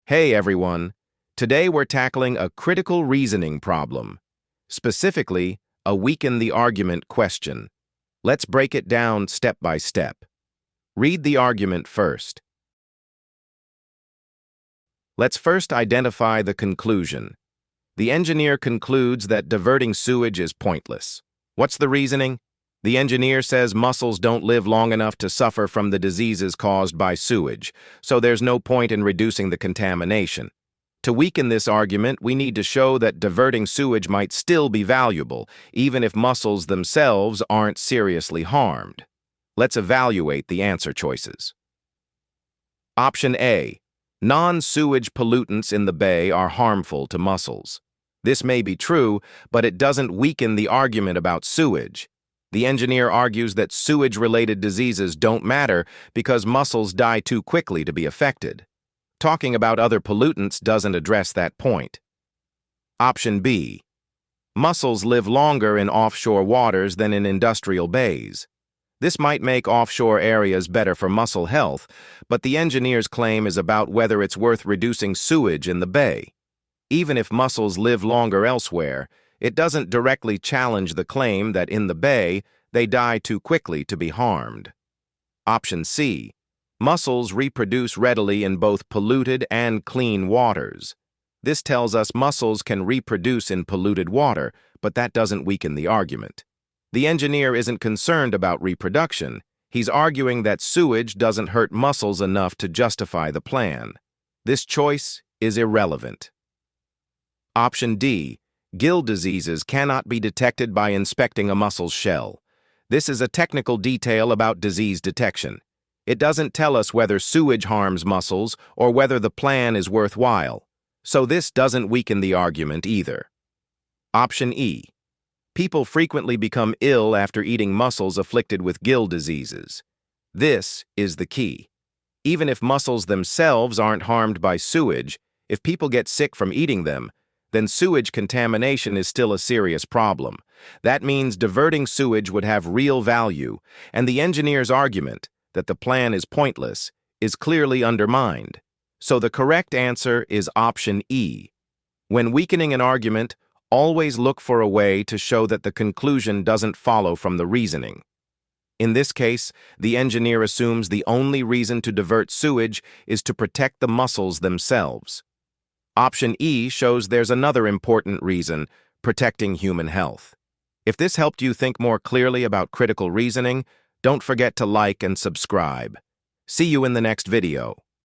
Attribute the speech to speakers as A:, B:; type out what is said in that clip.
A: Hey everyone! Today we're tackling a critical reasoning problem, specifically a weaken the argument question. Let's break it down step by step. Read the argument first. Let's first identify the conclusion. The engineer concludes that diverting sewage is pointless. What's the reasoning? The engineer says mussels don't live long enough to suffer from the diseases caused by sewage, so there's no point in reducing the contamination. To weaken this argument, we need to show that diverting sewage might still be valuable, even if mussels themselves aren't seriously harmed. Let's evaluate the answer choices. Option A. Non-sewage pollutants in the bay are harmful to mussels. This may be true, but it doesn't weaken the argument about sewage. The engineer argues that sewage-related diseases don't matter because mussels die too quickly to be affected. Talking about other pollutants doesn't address that point. Option B. Mussels live longer in offshore waters than in industrial bays. This might make offshore areas better for mussel health, but the engineer's claim is about whether it's worth reducing sewage in the bay. Even if mussels live longer elsewhere, it doesn't directly challenge the claim that in the bay, they die too quickly to be harmed. Option C. Mussels reproduce readily in both polluted and clean waters. This tells us mussels can reproduce in polluted water, but that doesn't weaken the argument. The engineer isn't concerned about reproduction. He's arguing that sewage doesn't hurt mussels enough to justify the plan. This choice is irrelevant. Option D. Gill diseases cannot be detected by inspecting a mussel's shell. This is a technical detail about disease detection. It doesn't tell us whether sewage harms mussels or whether the plan is worthwhile, so this doesn't weaken the argument either. Option E. People frequently become ill after eating mussels afflicted with gill diseases. This is the key. Even if mussels themselves aren't harmed by sewage, if people get sick from eating them, then sewage contamination is still a serious problem. That means diverting sewage would have real value, and the engineer's argument that the plan is pointless is clearly undermined. So the correct answer is option E. When weakening an argument, always look for a way to show that the conclusion doesn't follow from the reasoning. In this case, the engineer assumes the only reason to divert sewage is to protect the mussels themselves. Option E shows there's another important reason, protecting human health. If this helped you think more clearly about critical reasoning, don't forget to like and subscribe. See you in the next video.